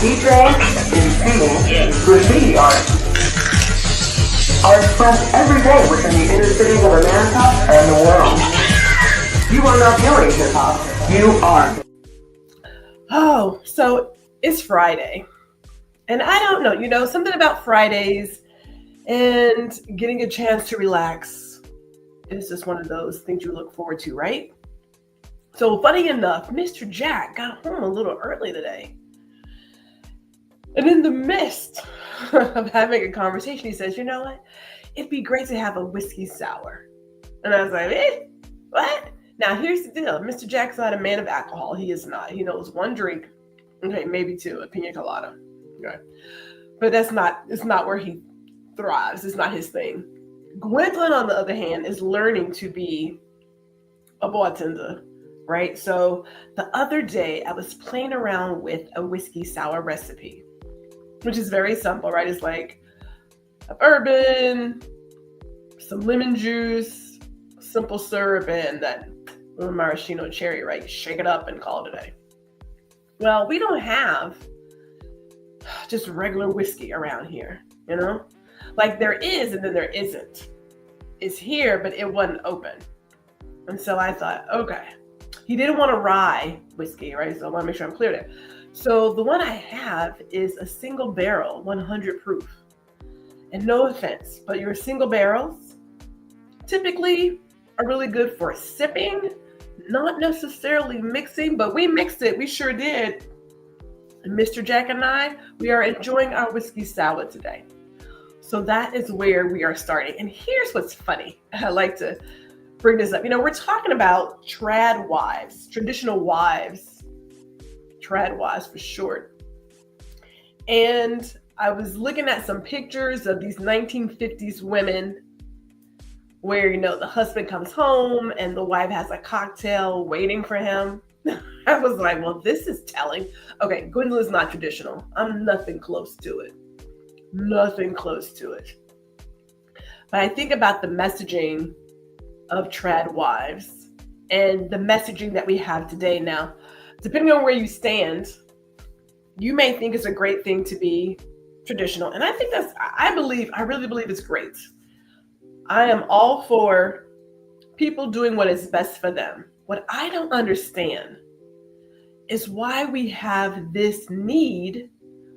DJ is painting graffiti art expressed every day within the inner cities of America and the world. You are not viewing hip-hop, you are. Oh, so it's Friday. And I don't know, something about Fridays and getting a chance to relax is just one of those things you look forward to, right? So funny enough, Mr. Jack got home a little early today. And in the midst of having a conversation, he says, you know what? It'd be great to have a whiskey sour. And I was like, what? Now, here's the deal. Mr. Jack's not a man of alcohol. He is not. He knows one drink. Okay, maybe two, a pina colada. Okay. But it's not where he thrives. It's not his thing. Gwendolyn, on the other hand, is learning to be a bartender, right? So the other day, I was playing around with a whiskey sour recipe, which is very simple, right? It's like a bourbon, some lemon juice, simple syrup, and that maraschino cherry, right? Shake it up and call it a day. Well, we don't have just regular whiskey around here, Like there is and then there isn't. It's here, but it wasn't open. And so I thought, okay. He didn't want a rye whiskey, right? So I want to make sure I'm clear there. So the one I have is a single barrel, 100 proof. And no offense, but your single barrels typically are really good for sipping, not necessarily mixing, but we mixed it. We sure did. And Mr. Jack and I, we are enjoying our whiskey sour today. So that is where we are starting. And here's what's funny. I like to bring this up. We're talking about trad wives, traditional wives, trad wives for short. And I was looking at some pictures of these 1950s women where, the husband comes home and the wife has a cocktail waiting for him. I was like, well, this is telling. Okay, Gwendolyn's not traditional. I'm nothing close to it. Nothing close to it. But I think about the messaging of trad wives and the messaging that we have today. Now, depending on where you stand, you may think it's a great thing to be traditional. And I think I really believe it's great. I am all for people doing what is best for them. What I don't understand is why we have this need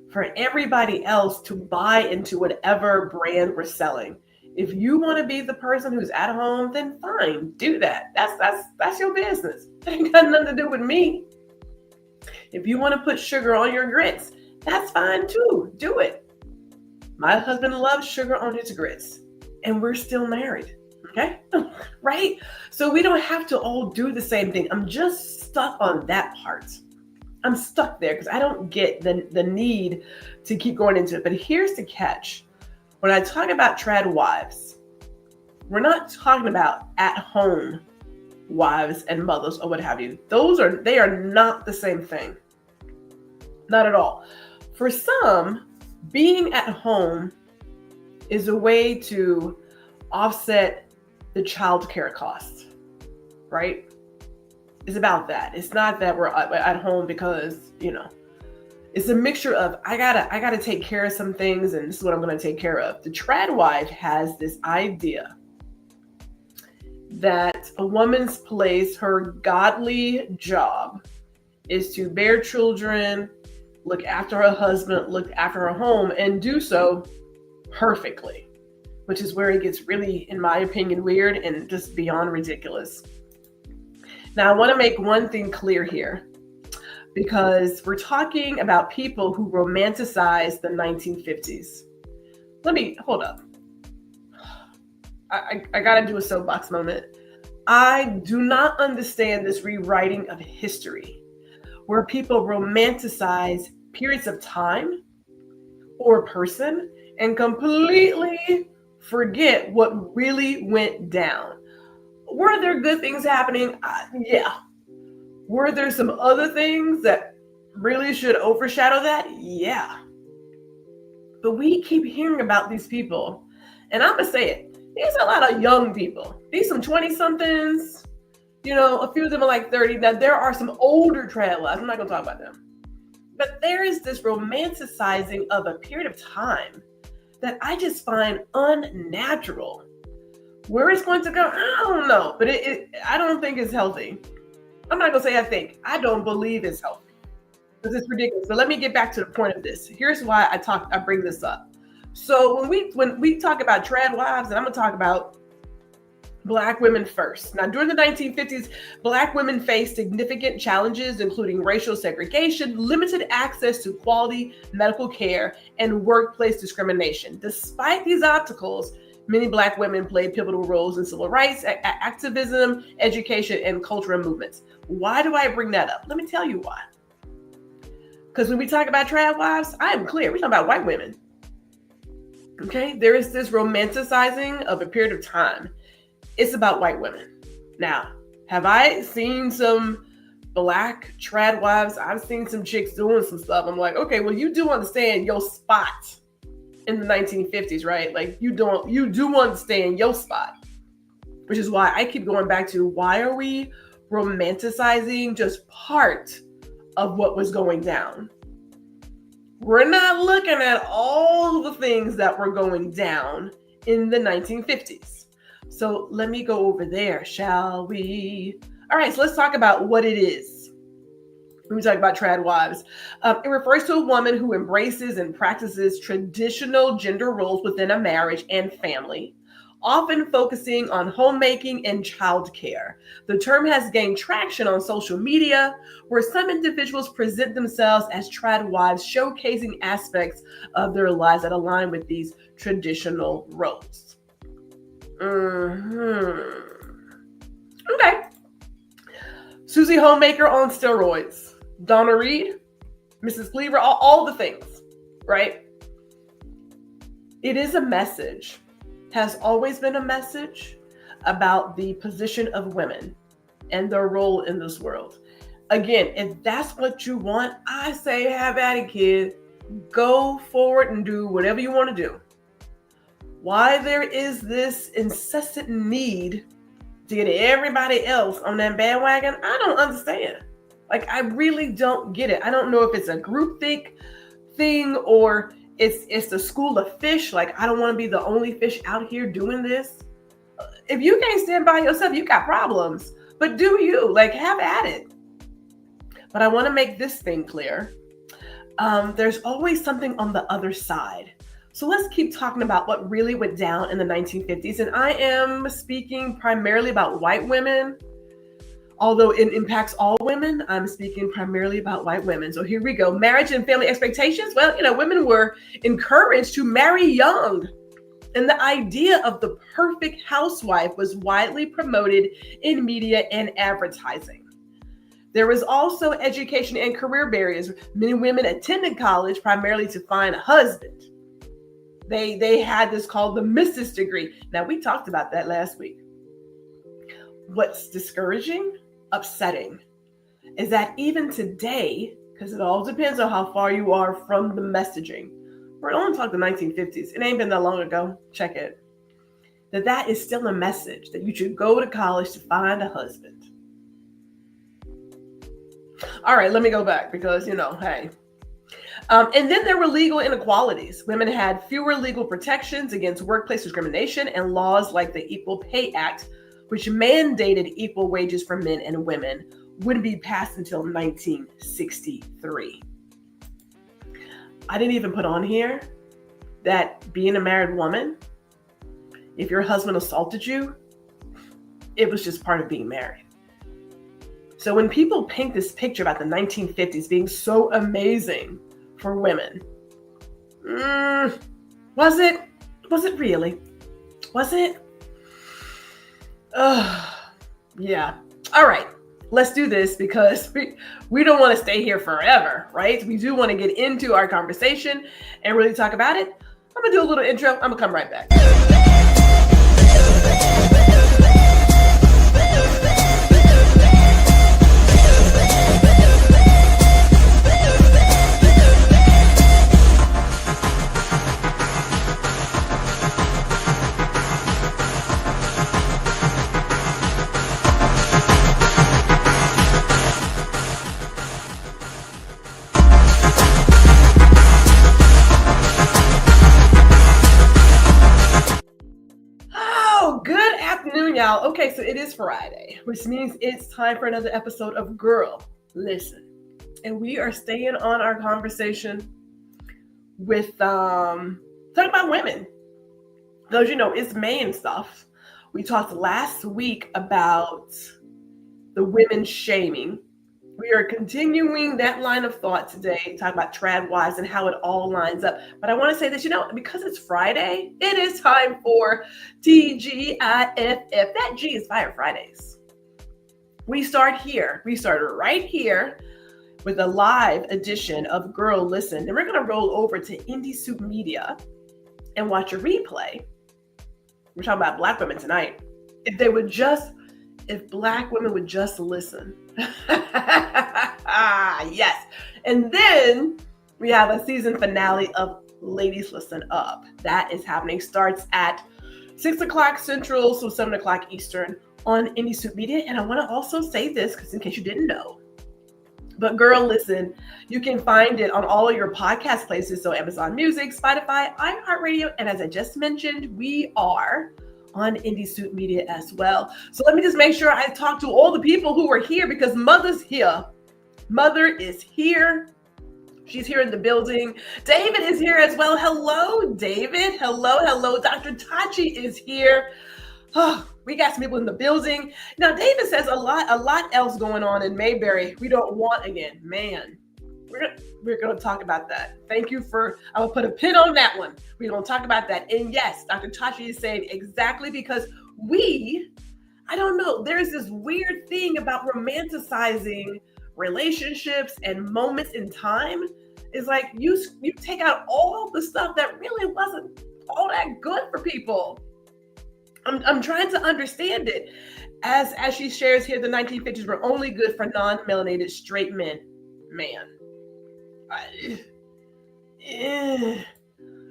for everybody else to buy into whatever brand we're selling. If you want to be the person who's at home, then fine, do that. That's your business. It ain't got nothing to do with me. If you want to put sugar on your grits, that's fine too. Do it. My husband loves sugar on his grits, and we're still married. Okay? Right? So we don't have to all do the same thing. I'm just stuck on that part. I'm stuck there because I don't get the need to keep going into it. But here's the catch. When I talk about trad wives, we're not talking about at-home wives and mothers or what have you. They are not the same thing. Not at all. For some, being at home is a way to offset the child care costs, right? It's about that. It's not that we're at home because, it's a mixture of I gotta take care of some things, and this is what I'm gonna take care of. The trad wife has this idea that a woman's place, her godly job, is to bear children, look after her husband, look after her home, and do so perfectly, which is where it gets really, in my opinion, weird and just beyond ridiculous. Now, I want to make one thing clear here, because we're talking about people who romanticize the 1950s. Hold up. I got to do a soapbox moment. I do not understand this rewriting of history where people romanticize periods of time or a person and completely forget what really went down. Were there good things happening? Yeah. Were there some other things that really should overshadow that? Yeah. But we keep hearing about these people, and I'm going to say it. These are a lot of young people. These some 20-somethings, a few of them are like 30. Now, there are some older trad wives. I'm not going to talk about them. But there is this romanticizing of a period of time that I just find unnatural. Where it's going to go, I don't know, but I don't think it's healthy. I'm not gonna say I don't believe it's healthy because it's ridiculous. So let me get back to the point of this. Here's why I bring this up. So when we talk about trad wives, and I'm gonna talk about Black women first. Now, during the 1950s, Black women faced significant challenges, including racial segregation, limited access to quality medical care, and workplace discrimination. Despite these obstacles, many Black women played pivotal roles in civil rights, activism, education, and cultural movements. Why do I bring that up? Let me tell you why. Because when we talk about trad wives, I am clear. We're talking about white women. Okay? There is this romanticizing of a period of time. It's about white women. Now, have I seen some Black trad wives? I've seen some chicks doing some stuff. I'm like, okay, well, you do understand your spot in the 1950s, right? Like you do understand your spot, which is why I keep going back to why are we romanticizing just part of what was going down? We're not looking at all the things that were going down in the 1950s. So let me go over there, shall we? All right, so let's talk about what it is. When we talk about trad wives, it refers to a woman who embraces and practices traditional gender roles within a marriage and family, often focusing on homemaking and childcare. The term has gained traction on social media, where some individuals present themselves as trad wives, showcasing aspects of their lives that align with these traditional roles. Okay. Susie Homemaker on steroids. Donna Reed, Mrs. Cleaver, all the things, right? It is a message, has always been a message about the position of women and their role in this world. Again, if that's what you want, I say have at it, kid. Go forward and do whatever you want to do. Why there is this incessant need to get everybody else on that bandwagon, I don't understand. Like, I really don't get it. I don't know if it's a groupthink thing or it's the school of fish. Like, I don't want to be the only fish out here doing this. If you can't stand by yourself, you got problems. But do you? Like, have at it. But I want to make this thing clear. There's always something on the other side. So let's keep talking about what really went down in the 1950s. And I am speaking primarily about white women. Although it impacts all women, I'm speaking primarily about white women. So here we go. Marriage and family expectations. Well, women were encouraged to marry young. And the idea of the perfect housewife was widely promoted in media and advertising. There was also education and career barriers. Many women attended college primarily to find a husband. They had this called the Mrs. degree. Now, we talked about that last week. What's discouraging, upsetting, is that even today, because it all depends on how far you are from the messaging. We're only talking the 1950s. It ain't been that long ago. Check it. That is still a message that you should go to college to find a husband. All right, let me go back because, hey. And then there were legal inequalities. Women had fewer legal protections against workplace discrimination and laws like the Equal Pay Act, which mandated equal wages for men and women, wouldn't be passed until 1963. I didn't even put on here that being a married woman, if your husband assaulted you, it was just part of being married. So when people paint this picture about the 1950s being so amazing for women, was it? Was it really? Was it? Yeah. All right. Let's do this because we don't want to stay here forever, right? We do want to get into our conversation and really talk about it. I'm going to do a little intro. I'm going to come right back. y'all. Okay, so it is Friday, which means it's time for another episode of Girl, Listen. And we are staying on our conversation with talking about women. Those, it's May and stuff. We talked last week about the women shaming. We are continuing that line of thought today, talking about tradwives and how it all lines up. But I want to say this, because it's Friday, it is time for TGIFF. That G is Fire Fridays. We start here. We started right here with a live edition of Girl Listen. And we're going to roll over to Indie Soup Media and watch a replay. We're talking about Black women tonight. If Black women would just listen. Yes. And then we have a season finale of Ladies Listen Up. That is happening. Starts at 6 o'clock Central, so 7 o'clock Eastern on Indie Soup Media. And I want to also say this, because in case you didn't know, but Girl Listen, you can find it on all of your podcast places. So Amazon Music, Spotify, iHeartRadio. And as I just mentioned, we are on Indie Soup Media as well. So let me just make sure I talk to all the people who are here, because Mother's here. Mother is here. She's here in the building. David is here as well. Hello, David. Hello. Dr. Tachi is here. Oh, we got some people in the building. Now, David says a lot else going on in Mayberry. We don't want again. Man, we're going to talk about that. Thank you I will put a pin on that one. We're going to talk about that. And yes, Dr. Tachi is saying exactly, because I don't know, there's this weird thing about romanticizing relationships and moments in time. It's like you take out all the stuff that really wasn't all that good for people. I'm trying to understand it. As she shares here, the 1950s were only good for non-melanated straight men. Man.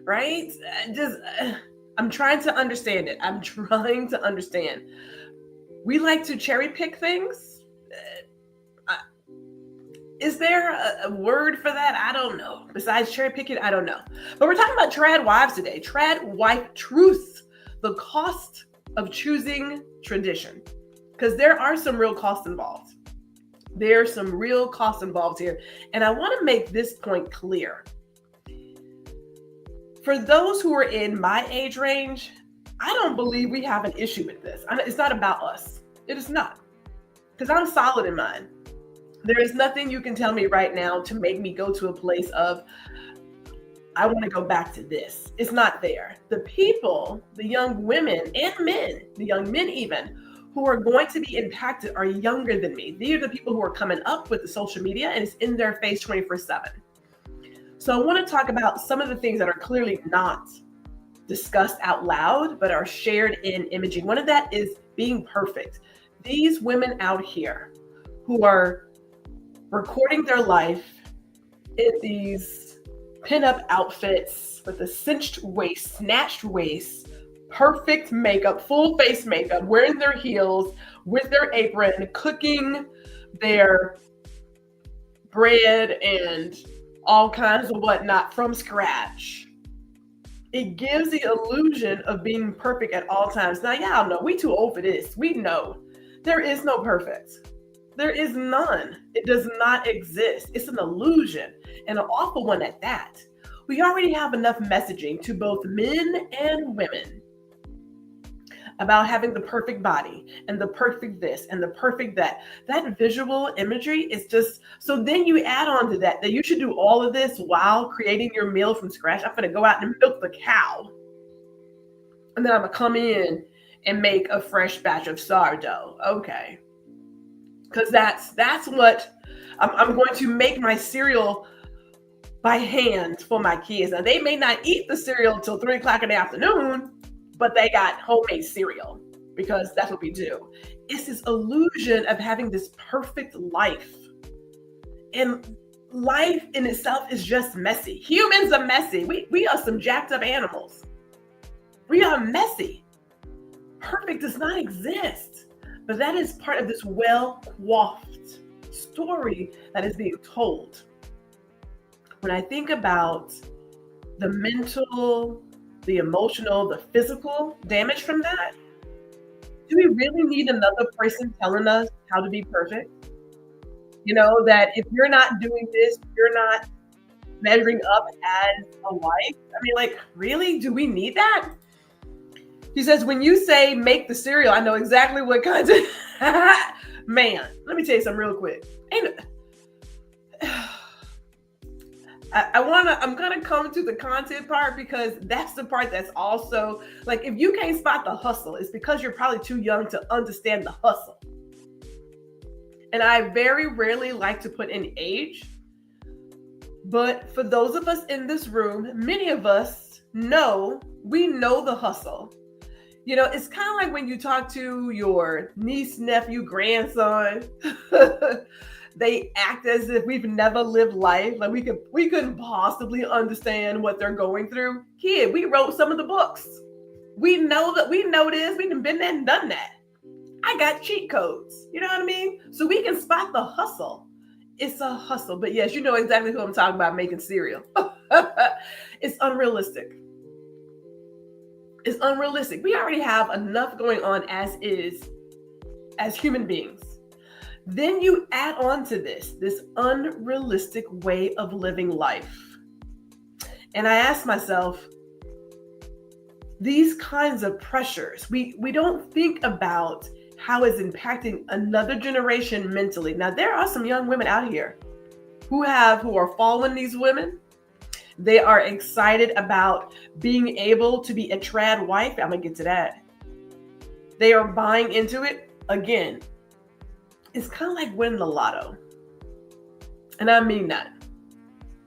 Right? I'm trying to understand it. I'm trying to understand. We like to cherry pick things. Is there a word for that? I don't know. Besides cherry picking, I don't know. But we're talking about trad wives today. Trad wife truth. The cost of choosing tradition. Because there are some real costs involved. There's some real costs involved here. And I want to make this point clear. For those who are in my age range, I don't believe we have an issue with this. It's not about us. It is not. Because I'm solid in mine. There is nothing you can tell me right now to make me go to a place of, I want to go back to this. It's not there. The people, the young women and men, the young men even, who are going to be impacted are younger than me. These are the people who are coming up with the social media, and it's in their face 24/7. So I want to talk about some of the things that are clearly not discussed out loud, but are shared in imaging. One of that is being perfect. These women out here who are recording their life in these pinup outfits with a cinched waist, snatched waist, perfect makeup, full face makeup, wearing their heels with their apron, cooking their bread and all kinds of whatnot from scratch. It gives the illusion of being perfect at all times. Now, y'all know we too old for this. We know there is no perfect. There is none. It does not exist. It's an illusion, and an awful one at that. We already have enough messaging to both men and women about having the perfect body and the perfect this and the perfect that. That visual imagery is just, so then you add on to that you should do all of this while creating your meal from scratch. I'm going to go out and milk the cow. And then I'm going to come in and make a fresh batch of sourdough. Okay. Because that's what I'm going to make my cereal by hand for my kids. Now, they may not eat the cereal till 3 o'clock in the afternoon, but they got homemade cereal because that's what we do. It's this illusion of having this perfect life. And life in itself is just messy. Humans are messy. We are some jacked up animals. We are messy. Perfect does not exist. But that is part of this well-coiffed story that is being told. When I think about the mental, the emotional, the physical damage from that, Do we really need another person telling us how to be perfect? You know, that if you're not doing this, you're not measuring up as a wife. I mean, like, really? Do we need that? He says, when you say make the cereal, I know exactly what kinds of man. Let me tell you something real quick. I'm gonna come to the content part because that's the part that's also like, if you can't spot the hustle, it's because you're probably too young to understand the hustle. And I very rarely like to put in age, but for those of us in this room, many of us know the hustle. You know, it's kind of like when you talk to your niece, nephew, grandson. They act as if we've never lived life. Like we couldn't possibly understand what they're going through. Kid, we wrote some of the books. We know this. We've been there and done that. I got cheat codes. You know what I mean? So we can spot the hustle. It's a hustle. But yes, you know exactly who I'm talking about, making cereal. It's unrealistic. It's unrealistic. We already have enough going on as is, as human beings. Then you add on to this unrealistic way of living life. And I ask myself, these kinds of pressures, we don't think about how it's impacting another generation mentally. Now, there are some young women out here who are following these women. They are excited about being able to be a trad wife. I'm going to get to that. They are buying into it. Again, it's kind of like winning the lotto. And I mean that.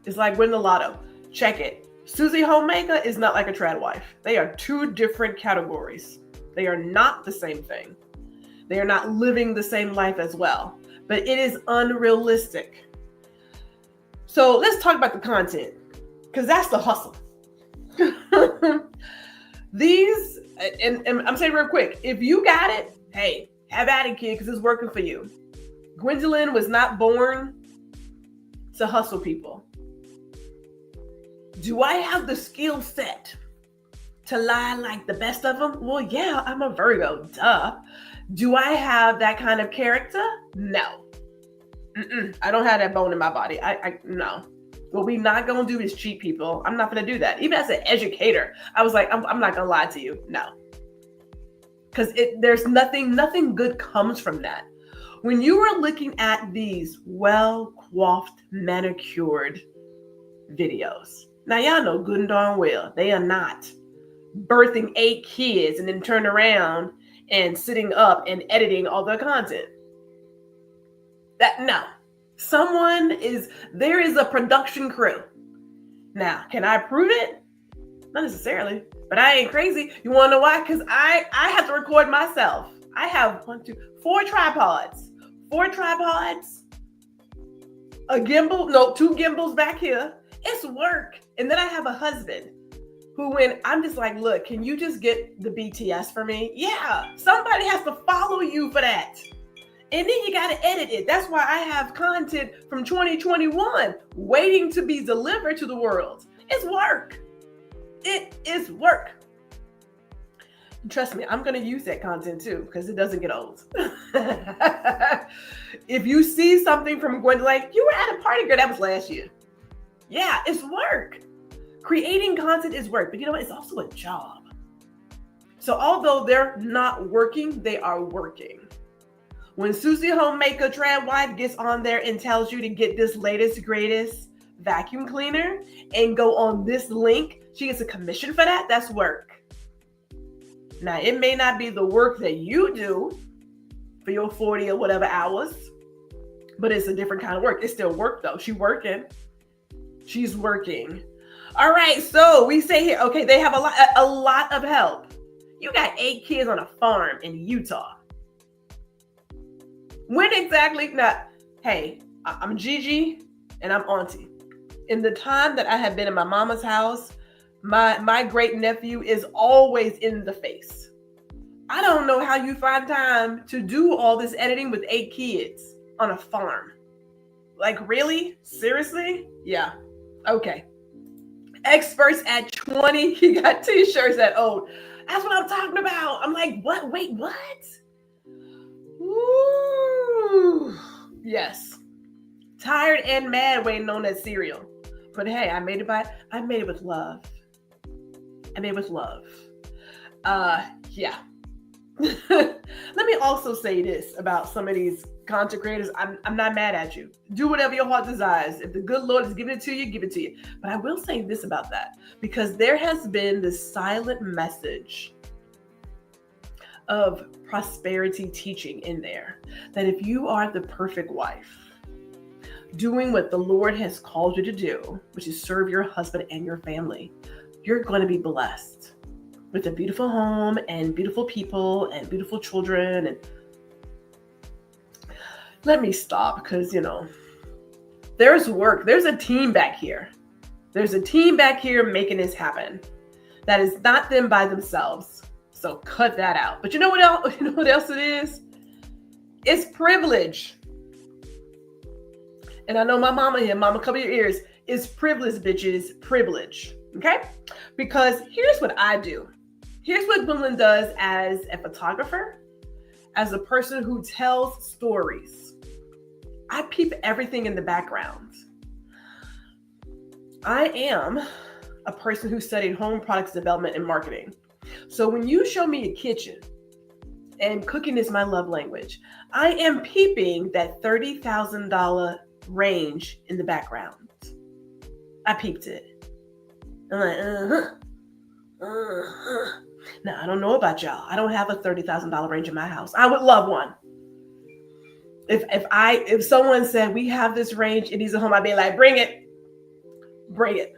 It's like winning the lotto. Check it. Susie Homemaker is not like a trad wife. They are two different categories. They are not the same thing. They are not living the same life as well. But it is unrealistic. So let's talk about the content, because that's the hustle. These, and I'm saying real quick, if you got it, hey, have at it, kid, because it's working for you. Gwendolyn was not born to hustle people. Do I have the skill set to lie like the best of them? Well, yeah, I'm a Virgo, duh. Do I have that kind of character? No. I don't have that bone in my body. No. What we not gonna do is cheat people. I'm not gonna do that. Even as an educator, I was like, I'm not gonna lie to you. No. Because there's nothing good comes from that. When you are looking at these well-coiffed, manicured videos, now y'all know good and darn well, they are not birthing 8 kids and then turn around and sitting up and editing all their content. No. There is a production crew. Now, can I prove it? Not necessarily, but I ain't crazy. You want to know why? Because I have to record myself. I have 4 tripods. 4 tripods, a gimbal, no, 2 gimbals back here. It's work. And then I have a husband who, when I'm just like, look, can you just get the BTS for me? Yeah, somebody has to follow you for that. And then you got to edit it. That's why I have content from 2021 waiting to be delivered to the world. It's work. It is work. Trust me, I'm going to use that content too, because it doesn't get old. If you see something from Gwendolyn, like, you were at a party, girl, that was last year. Yeah, it's work. Creating content is work, but you know what? It's also a job. So although they're not working, they are working. When Susie Homemaker Trad Wife gets on there and tells you to get this latest, greatest vacuum cleaner and go on this link, she gets a commission for that. That's work. Now, it may not be the work that you do for your 40 or whatever hours, but it's a different kind of work. It's still work, though. She's working. All right, so we say here, okay, they have a lot of help. You got 8 kids on a farm in Utah. When exactly? Now, hey, I'm Gigi and I'm Auntie. In the time that I have been in my mama's house, my great nephew is always in the face. I don't know how you find time to do all this editing with 8 kids on a farm. Like, really? Seriously? Yeah. Okay. Experts at 20, he got t-shirts at old. That's what I'm talking about. I'm like, what? Wait, what? Ooh. Yes. Tired and mad waiting on that cereal. But hey, I made it with love. I made it with love. Yeah. Let me also say this about some of these content creators. I'm not mad at you. Do whatever your heart desires. If the good Lord is giving it to you, give it to you. But I will say this about that, because there has been this silent message of prosperity teaching in there, that if you are the perfect wife, doing what the Lord has called you to do, which is serve your husband and your family, you're going to be blessed with a beautiful home and beautiful people and beautiful children. And let me stop, because, there's work. There's a team back here. There's a team back here making this happen. That is not them by themselves. So cut that out. But you know what else? You know what else it is? It's privilege. And I know my mama here, mama, cover your ears. It's privilege, bitches, privilege. Okay? Because here's what I do. Here's what Gwendolyn does as a photographer, as a person who tells stories. I peep everything in the background. I am a person who studied home products development and marketing. So when you show me a kitchen, and cooking is my love language, I am peeping that $30,000 range in the background. I peeped it. I'm like, Now, I don't know about y'all. I don't have a $30,000 range in my house. I would love one. If someone said we have this range, it needs a home, I'd be like, bring it. Bring it.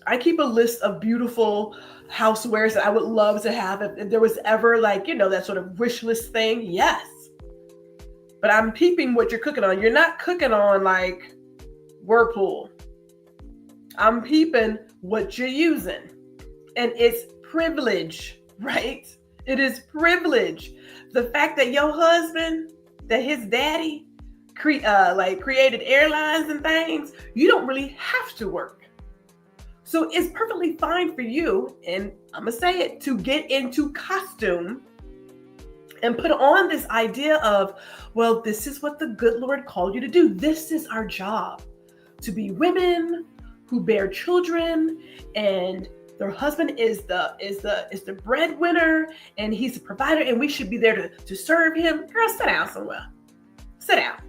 I keep a list of beautiful housewares that I would love to have. If there was ever that sort of wish list thing, yes. But I'm peeping what you're cooking on. You're not cooking on like Whirlpool. I'm peeping what you're using. And it's privilege, right? It is privilege. The fact that your husband, that his daddy created airlines and things, you don't really have to work. So it's perfectly fine for you, and I'm going to say it, to get into costume and put on this idea of, well, this is what the good Lord called you to do. This is our job, to be women who bear children, and their husband is the breadwinner, and he's the provider, and we should be there to serve him. Girl, sit down somewhere. Sit down.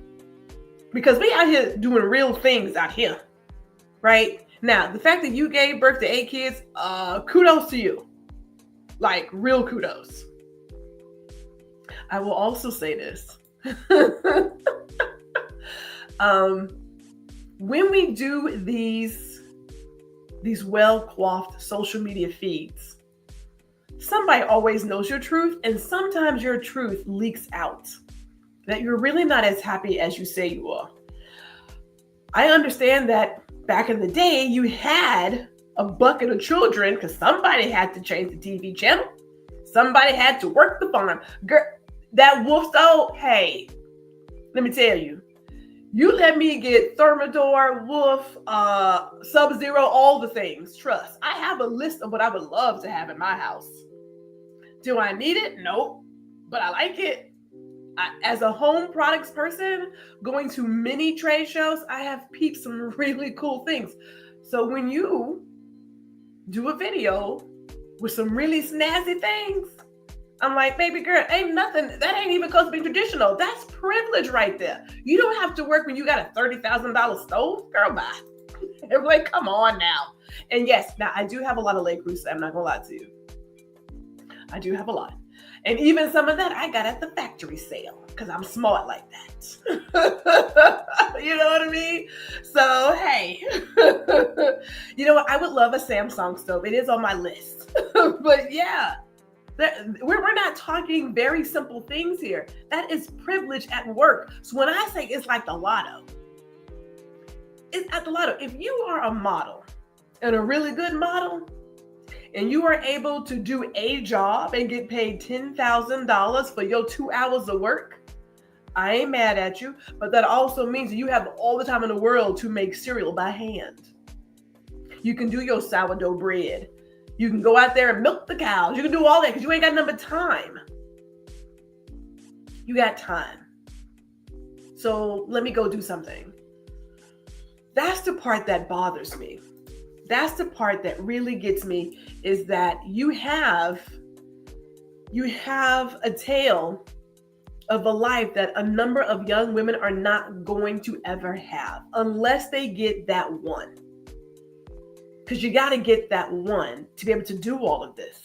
Because we out here doing real things out here, right? Now, the fact that you gave birth to 8 kids, kudos to you. Like, real kudos. I will also say this. When we do these well-coiffed social media feeds, somebody always knows your truth, and sometimes your truth leaks out, that you're really not as happy as you say you are. I understand that back in the day, you had a bucket of children because somebody had to change the TV channel. Somebody had to work the farm. Girl, that wolf stole, hey, let me tell you, you let me get Thermidor, Wolf, Sub-Zero, all the things. Trust. I have a list of what I would love to have in my house. Do I need it? Nope. But I like it. As a home products person, going to many trade shows, I have peeped some really cool things. So when you do a video with some really snazzy things, I'm like, baby girl, ain't nothing. That ain't even close to being traditional. That's privilege right there. You don't have to work when you got a $30,000 stove. Girl, bye. I'm like, come on now. And yes, now I do have a lot of leg roosters. I'm not going to lie to you. I do have a lot. And even some of that I got at the factory sale because I'm smart like that. You know what I mean? So, hey, you know what? I would love a Samsung stove. It is on my list. But yeah, we're not talking very simple things here. That is privilege at work. So when I say it's like the lotto, it's at the lotto. If you are a model and a really good model, and you are able to do a job and get paid $10,000 for your 2 hours of work, I ain't mad at you, but that also means you have all the time in the world to make cereal by hand. You can do your sourdough bread. You can go out there and milk the cows. You can do all that because you ain't got nothing but time. You got time. So let me go do something. That's the part that bothers me. That's the part that really gets me, is that you have a tale of a life that a number of young women are not going to ever have unless they get that one. Because you got to get that one to be able to do all of this.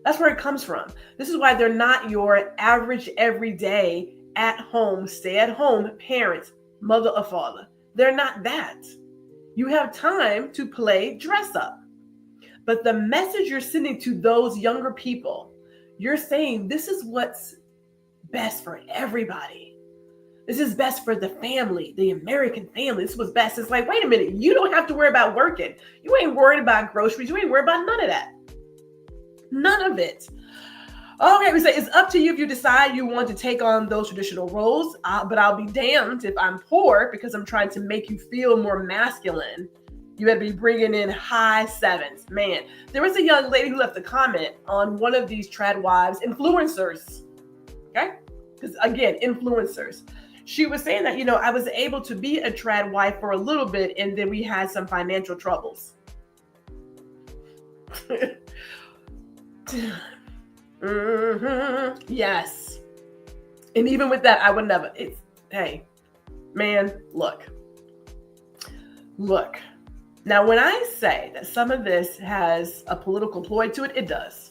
That's where it comes from. This is why they're not your average, everyday, at home, stay at home parents, mother or father. They're not that. You have time to play dress up. But the message you're sending to those younger people, you're saying this is what's best for everybody. This is best for the family, the American family. This is what's best. It's like, wait a minute, you don't have to worry about working. You ain't worried about groceries. You ain't worried about none of that. None of it. Okay, we say it's up to you if you decide you want to take on those traditional roles, but I'll be damned if I'm poor because I'm trying to make you feel more masculine. You better be bringing in high sevens. Man, there was a young lady who left a comment on one of these tradwives influencers. Okay? Because again, influencers. She was saying that, I was able to be a trad wife for a little bit and then we had some financial troubles. Yes. And even with that, I would never. Hey, man, look. Now, when I say that some of this has a political ploy to it, it does.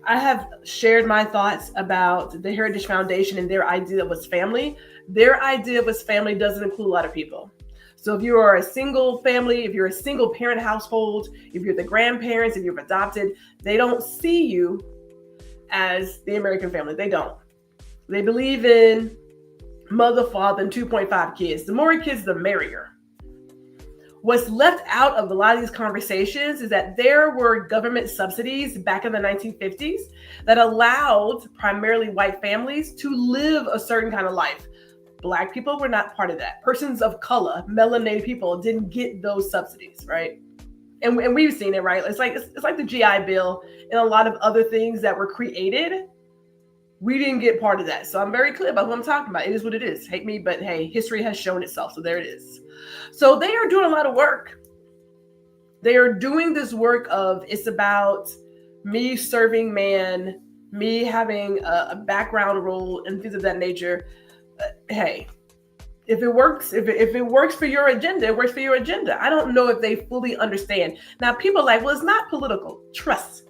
I have shared my thoughts about the Heritage Foundation and their idea was family. Their idea was family doesn't include a lot of people. So if you are a single family, if you're a single parent household, if you're the grandparents, if you've adopted, they don't see you as the American family. They don't. They believe in mother, father, and 2.5 kids. The more kids, the merrier. What's left out of a lot of these conversations is that there were government subsidies back in the 1950s that allowed primarily white families to live a certain kind of life. Black people were not part of that. Persons of color, melanated people didn't get those subsidies, right? And we've seen it, right? It's like the GI Bill and a lot of other things that were created. We didn't get part of that. So I'm very clear about what I'm talking about. It is what it is. Hate me, but hey, history has shown itself. So there it is. So they are doing a lot of work. They are doing this work of, it's about me serving man, me having a background role and things of that nature. Hey, if it works, if it works for your agenda, it works for your agenda. I don't know if they fully understand. Now, people are like, well, it's not political. Trust.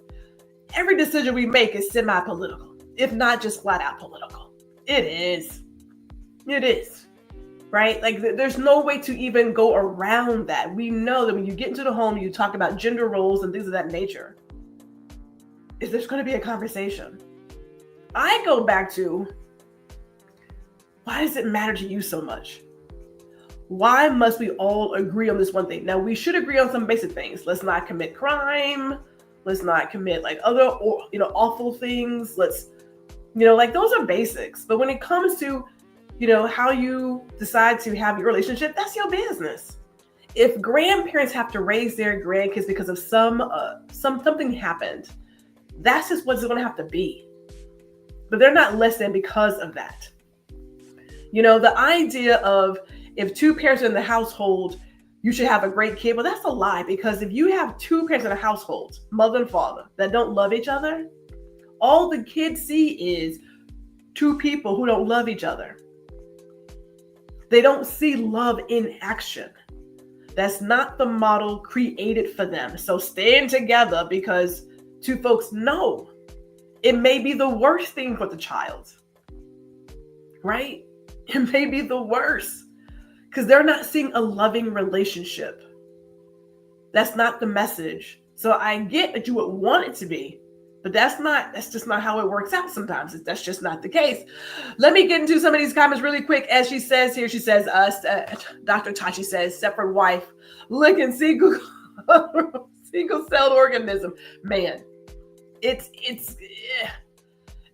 Every decision we make is semi-political, if not just flat out political. It is. It is. Right? Like there's no way to even go around that. We know that when you get into the home, you talk about gender roles and things of that nature. Is there's going to be a conversation? I go back to, why does it matter to you so much? Why must we all agree on this one thing? Now, we should agree on some basic things. Let's not commit crime. Let's not commit like other, awful things. Let's, like those are basics. But when it comes to, how you decide to have your relationship, that's your business. If grandparents have to raise their grandkids because of something happened, that's just what's going to have to be. But they're not less than because of that. The idea of if two parents are in the household, you should have a great kid. Well, that's a lie, because if you have two parents in a household, mother and father, that don't love each other, all the kids see is two people who don't love each other. They don't see love in action. That's not the model created for them. So staying together because two folks know it may be the worst thing for the child, right? It may be the worst because they're not seeing a loving relationship. That's not the message. So I get that you would want it to be, but that's just not how it works out sometimes. That's just not the case. Let me get into some of these comments really quick. As she says here, she says, Dr. Tachi says, separate wife, looking single, single-celled organism. Man, it's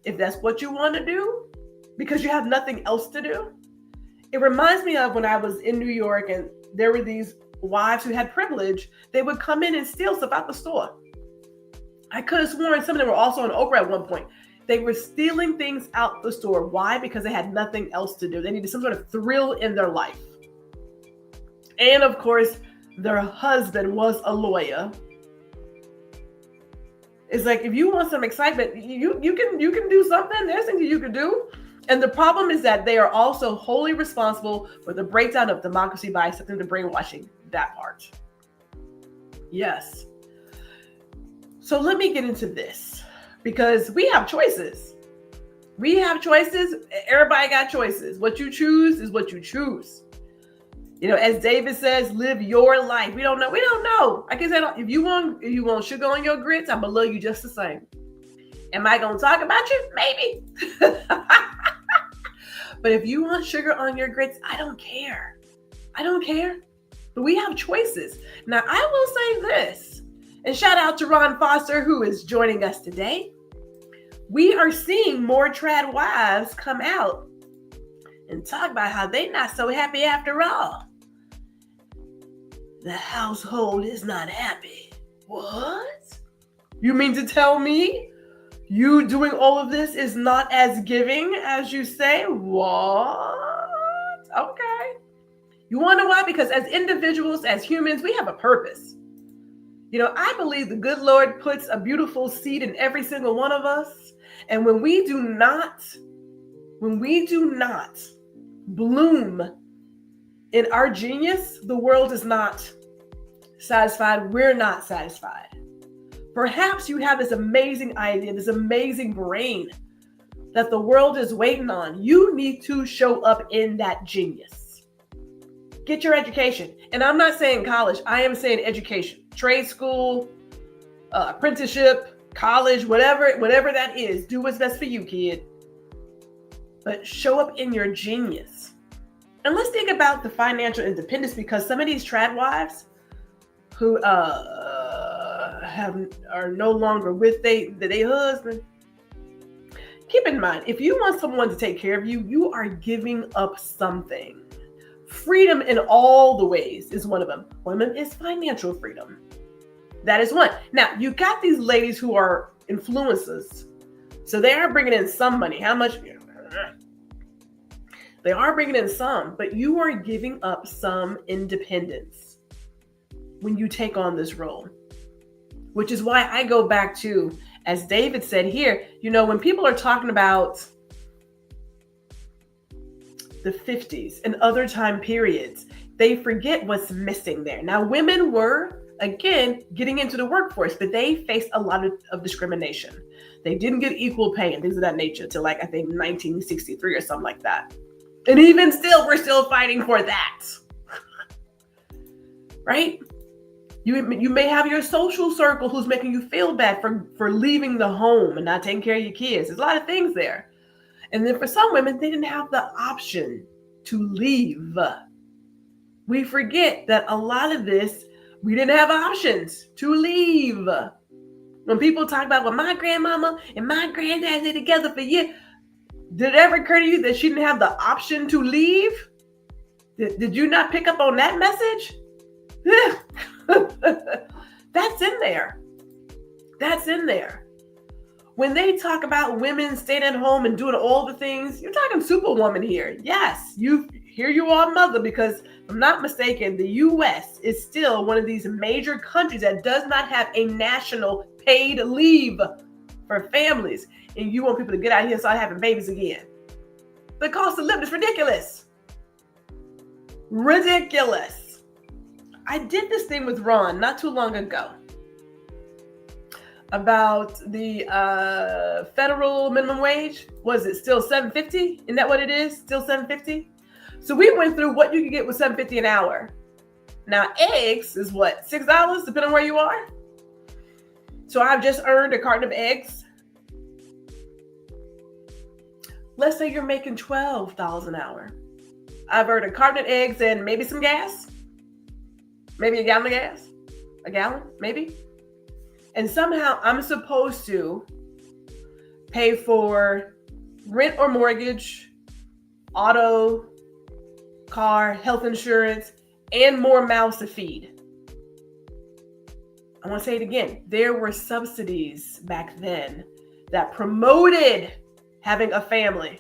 if that's what you want to do, because you have nothing else to do. It reminds me of when I was in New York and there were these wives who had privilege, they would come in and steal stuff out the store. I could have sworn some of them were also on Oprah at one point. They were stealing things out the store. Why? Because they had nothing else to do. They needed some sort of thrill in their life. And of course, their husband was a lawyer. It's like, if you want some excitement, you can do something. There's things you can do. And the problem is that they are also wholly responsible for the breakdown of democracy by accepting the brainwashing, that part. Yes. So let me get into this, because we have choices. We have choices. Everybody got choices. What you choose is what you choose. You know, as David says, live your life. We don't know. Like I said, if you want sugar on your grits, I'm gonna love you just the same. Am I gonna talk about you? Maybe. But if you want sugar on your grits, I don't care. But we have choices. Now, I will say this, and shout out to Ron Foster, who is joining us today. We are seeing more trad wives come out and talk about how they're not so happy after all. The household is not happy. What? You mean to tell me you doing all of this is not as giving as you say? What? Okay. You want to know why? Because as individuals, as humans, we have a purpose. You know, I believe the good Lord puts a beautiful seed in every single one of us. And when we do not bloom in our genius, the world is not satisfied. We're not satisfied. Perhaps you have this amazing idea, this amazing brain that the world is waiting on. You need to show up in that genius. Get your education. And I'm not saying college. I am saying education. Trade school, apprenticeship, college, whatever that is. Do what's best for you, kid. But show up in your genius. And let's think about the financial independence, because some of these trad wives who are no longer with their husband. Keep in mind, if you want someone to take care of you, you are giving up something. Freedom in all the ways is one of them. One of them is financial freedom. That is one. Now, you got these ladies who are influencers. So they are bringing in some money. How much? They are bringing in some, but you are giving up some independence when you take on this role. Which is why I go back to, as David said here, you know, when people are talking about the 50s and other time periods, they forget what's missing there. Now, women were, again, getting into the workforce, but they faced a lot of discrimination. They didn't get equal pay and things of that nature till, like, I think 1963 or something like that. And even still, we're still fighting for that. Right? You may have your social circle who's making you feel bad for leaving the home and not taking care of your kids. There's a lot of things there. And then for some women, they didn't have the option to leave. We forget that a lot of this, we didn't have options to leave. When people talk about what my grandmama and my granddad did together for years, did it ever occur to you that she didn't have the option to leave? Did you not pick up on that message? That's in there. That's in there. When they talk about women staying at home and doing all the things, you're talking superwoman here. Yes, here you are, mother, because if I'm not mistaken, the U.S. is still one of these major countries that does not have a national paid leave for families. And you want people to get out here and start having babies again. The cost of living is ridiculous. Ridiculous. I did this thing with Ron not too long ago about the federal minimum wage. Was it still $7.50? Isn't that what it is? Still $7.50? So we went through what you can get with $7.50 an hour. Now eggs is what, $6, depending on where you are. So I've just earned a carton of eggs. Let's say you're making $12 an hour. I've earned a carton of eggs and maybe some gas. Maybe a gallon of gas. A gallon, maybe. And somehow I'm supposed to pay for rent or mortgage, auto, car, health insurance, and more mouths to feed. I want to say it again. There were subsidies back then that promoted having a family.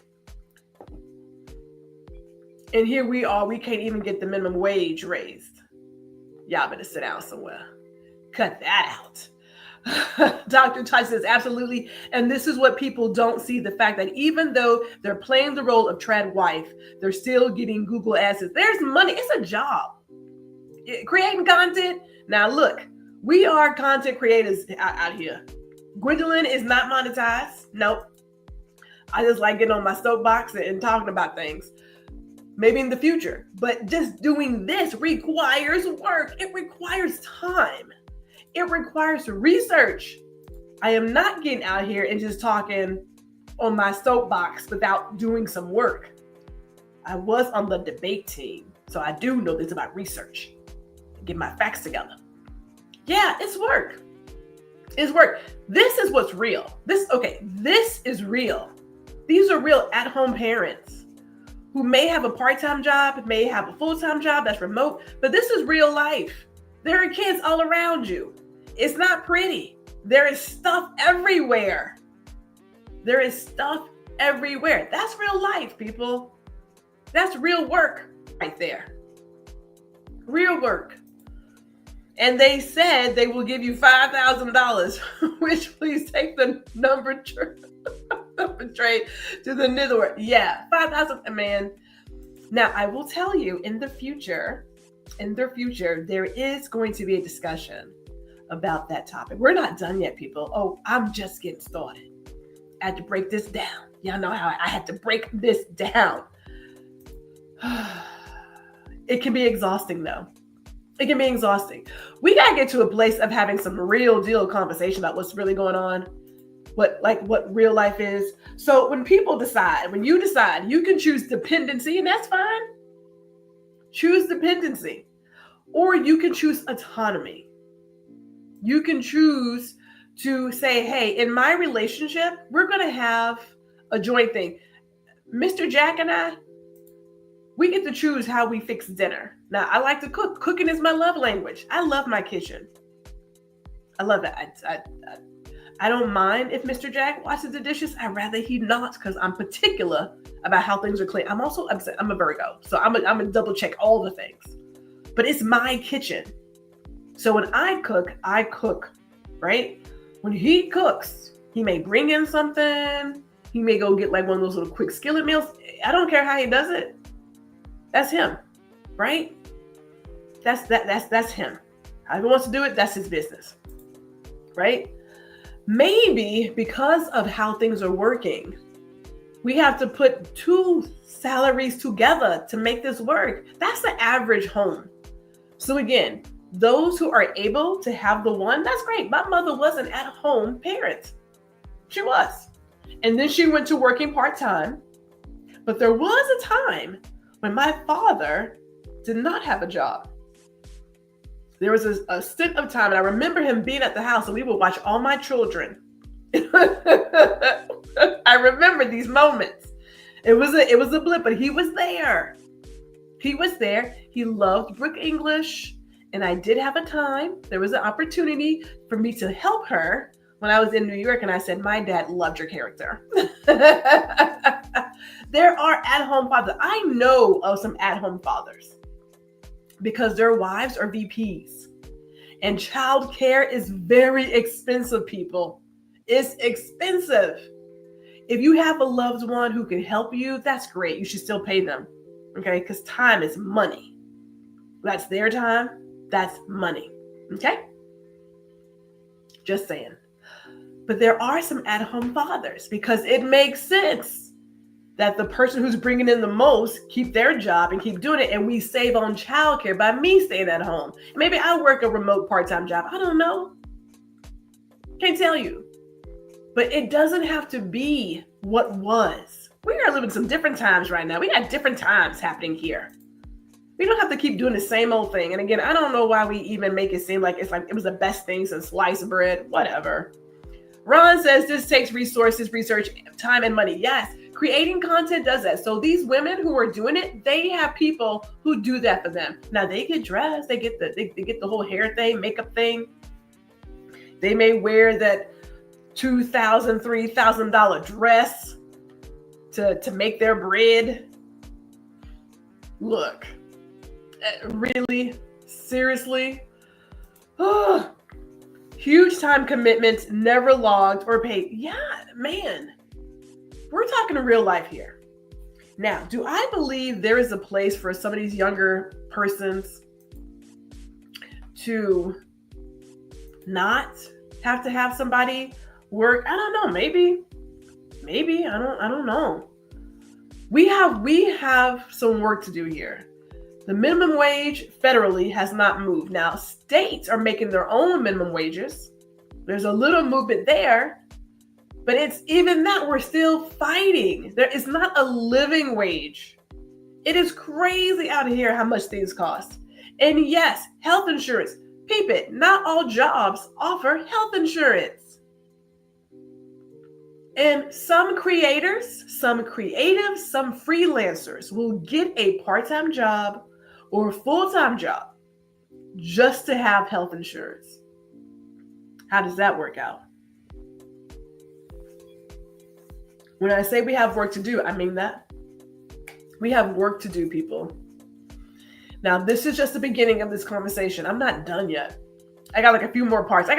And here we are, we can't even get the minimum wage raised. Y'all better sit down somewhere. Cut that out. Dr. Ty says, absolutely. And this is what people don't see, the fact that even though they're playing the role of tradwife, they're still getting Google ads. There's money. It's a job. Creating content. Now, look, we are content creators out here. Gwendolyn is not monetized. Nope. I just like getting on my soapbox and talking about things. Maybe in the future. But just doing this requires work. It requires time. It requires research. I am not getting out here and just talking on my soapbox without doing some work. I was on the debate team, so I do know this about research. Get my facts together. Yeah, it's work. It's work. This is what's real. This is real. These are real at-home parents who may have a part-time job, may have a full-time job that's remote, but this is real life. There are kids all around you. It's not pretty. There is stuff everywhere. There is stuff everywhere. That's real life, people. That's real work right there. Real work. And they said they will give you $5,000, which please take the number trade to the nether. Yeah, 5,000, man. Now, I will tell you in the future, there is going to be a discussion about that topic. We're not done yet, people. Oh, I'm just getting started. I had to break this down. Y'all know how I had to break this down. It can be exhausting, though. It can be exhausting. We got to get to a place of having some real deal conversation about what's really going on, what real life is. So when you decide you can choose dependency, and that's fine. Choose dependency. Or you can choose autonomy. You can choose to say, hey, in my relationship, we're going to have a joint thing. Mr. Jack and I, we get to choose how we fix dinner. Now, I like to cook. Cooking is my love language. I love my kitchen. I love it. I don't mind if Mr. Jack washes the dishes. I'd rather he not, because I'm particular about how things are clean. I'm a Virgo, so I'm a double check all the things. But it's my kitchen. So when I cook, right? When he cooks, he may bring in something. He may go get like one of those little quick skillet meals. I don't care how he does it. That's him, right? That's him. How he wants to do it, that's his business, right? Maybe because of how things are working, we have to put two salaries together to make this work. That's the average home. So again, those who are able to have the one, that's great. My mother was an at-home parent. She was. And then she went to working part-time. But there was a time when my father did not have a job. There was a stint of time, and I remember him being at the house, and we would watch all my children. I remember these moments. It was a blip, but he was there. He was there. He loved Brook English, and I did have a time. There was an opportunity for me to help her when I was in New York, and I said, my dad loved your character. There are at-home fathers. I know of some at-home fathers because their wives are VPs. And childcare is very expensive, people. It's expensive. If you have a loved one who can help you, that's great. You should still pay them, okay? Because time is money. That's their time. That's money, okay? Just saying. But there are some at-home fathers because it makes sense that the person who's bringing in the most keep their job and keep doing it. And we save on childcare by me staying at home. Maybe I work a remote part-time job. I don't know. Can't tell you. But it doesn't have to be what was. We are living some different times right now. We got different times happening here. We don't have to keep doing the same old thing. And again, I don't know why we even make it seem like it's like it was the best thing since sliced bread, whatever. Ron says this takes resources, research, time, and money. Yes, Creating content does that. So these women who are doing it, they have people who do that for them. Now they get dressed, they get the whole hair thing, makeup thing. They may wear that $2,000, $3,000 dress to make their bread. Look, really, seriously, huge time commitments, never logged or paid. Yeah, man, we're talking real life here. Now, do I believe there is a place for some of these younger persons to not have to have somebody work? I don't know. Maybe. I don't know. We have some work to do here. The minimum wage federally has not moved. Now, states are making their own minimum wages. There's a little movement there, but it's even that we're still fighting. There is not a living wage. It is crazy out here how much things cost. And yes, health insurance. Peep it, not all jobs offer health insurance. And some creators, some creatives, some freelancers will get a part-time job or a full-time job just to have health insurance. How does that work out? When I say we have work to do, I mean that. We have work to do, people. Now, this is just the beginning of this conversation. I'm not done yet. I got like a few more parts.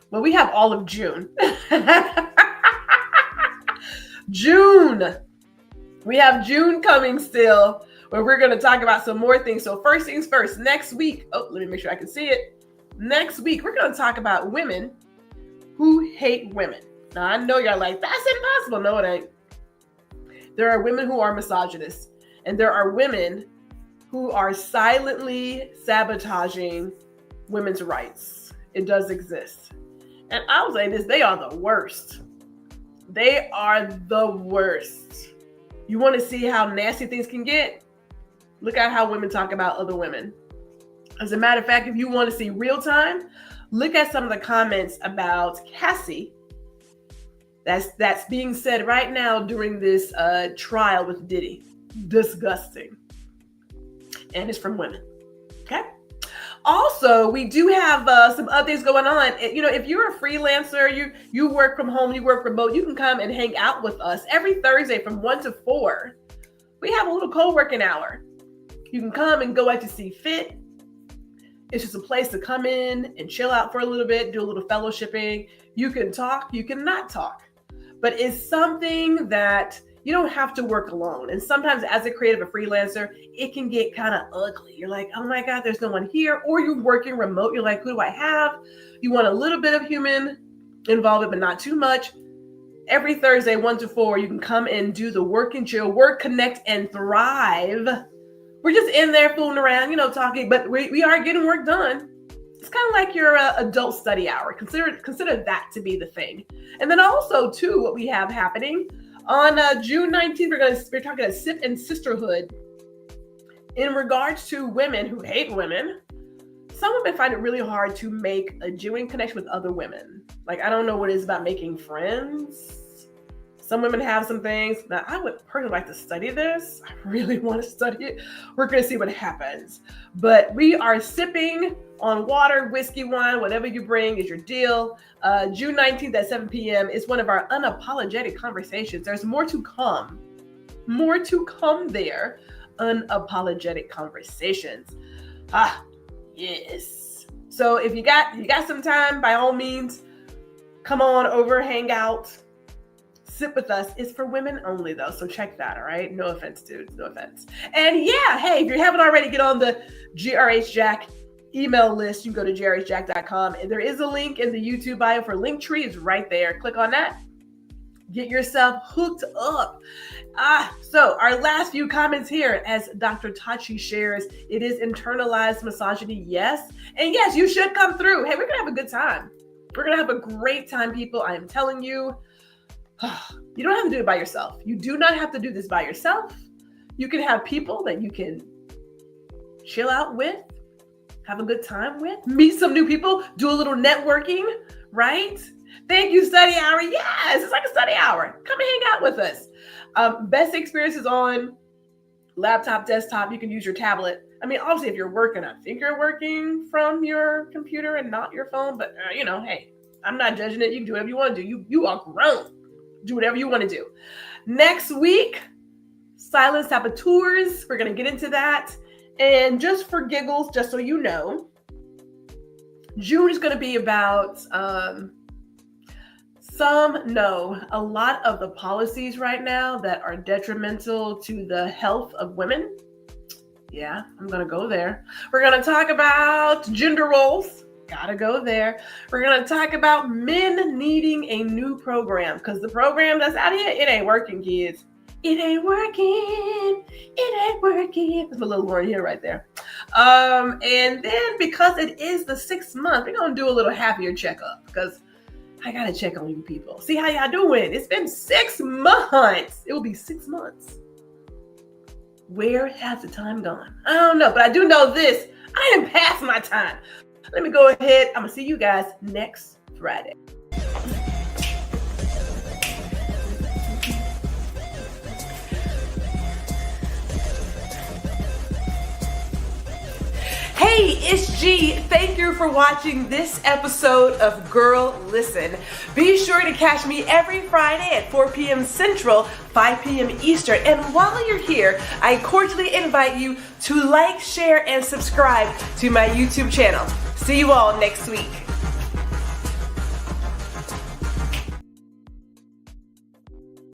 We have all of June. June. We have June coming still, where we're going to talk about some more things. So first things first, next week, let me make sure I can see it. Next week, we're going to talk about women who hate women. Now, I know you're like, that's impossible. No, it ain't. There are women who are misogynists, and there are women who are silently sabotaging women's rights. It does exist. And I'll say this, they are the worst. They are the worst. You want to see how nasty things can get? Look at how women talk about other women. As a matter of fact, if you want to see real time, look at some of the comments about Cassie that's being said right now during this trial with Diddy. Disgusting. And it's from women. Okay. Also, we do have some other things going on. If you're a freelancer, you work from home, you work remote, you can come and hang out with us every Thursday from 1 to 4. We have a little co-working hour. You can come and go as you see fit. It's just a place to come in and chill out for a little bit, do a little fellowshipping. You can talk, you can not talk. But it's something that you don't have to work alone. And sometimes as a creative, a freelancer, it can get kind of ugly. You're like, oh my God, there's no one here. Or you're working remote. You're like, who do I have? You want a little bit of human involvement, but not too much. Every Thursday, 1 to 4, you can come and do the work and chill, work, connect, and thrive. We're just in there fooling around, talking, but we are getting work done. It's kind of like your adult study hour. Consider that to be the thing. And then also, too, what we have happening on June 19th, we're talking about SIP and sisterhood in regards to women who hate women. Some women find it really hard to make a genuine connection with other women. Like, I don't know what it is about making friends. Some women have some things. Now, I would personally like to study this. I really want to study it. We're going to see what happens. But we are sipping on water, whiskey, wine, whatever you bring is your deal. June 19th at 7 p.m. is one of our unapologetic conversations. There's more to come. More to come there. Unapologetic conversations. Yes. So if you got some time, by all means, come on over, hang out. Sit with us. It's for women only, though. So check that, all right? No offense, dudes. No offense. And yeah, hey, if you haven't already, get on the GRH Jack email list. You can go to grhjack.com. And there is a link in the YouTube bio for Linktree. It's right there. Click on that. Get yourself hooked up. So our last few comments here, as Dr. Tachi shares, it is internalized misogyny. Yes. And yes, you should come through. Hey, we're going to have a good time. We're going to have a great time, people. I am telling you. You don't have to do it by yourself. You do not have to do this by yourself. You can have people that you can chill out with, have a good time with, meet some new people, do a little networking, right? Thank you, study hour. Yes, it's like a study hour. Come and hang out with us. Best experiences on laptop, desktop. You can use your tablet. I mean, obviously, if you're working, I think you're working from your computer and not your phone. But, hey, I'm not judging it. You can do whatever you want to do. You are grown. Do whatever you want to do. Next week, silent saboteurs. We're going to get into that. And just for giggles, just so you know, June is going to be about some know a lot of the policies right now that are detrimental to the health of women. Yeah, I'm going to go there. We're going to talk about gender roles. Gotta go there. We're going to talk about men needing a new program because the program that's out here, it ain't working, kids. It ain't working. It ain't working. That's a little Lauren Hill right there. And then because it is the 6th month, we're going to do a little happier checkup because I got to check on you people. See how y'all doing. It's been 6 months. It will be 6 months. Where has the time gone? I don't know, but I do know this. I am past my time. Let me go ahead. I'm going to see you guys next Friday. Hey, it's G. Thank you for watching this episode of Girl Listen. Be sure to catch me every Friday at 4 p.m. Central, 5 p.m. Eastern. And while you're here, I cordially invite you to like, share, and subscribe to my YouTube channel. See you all next week.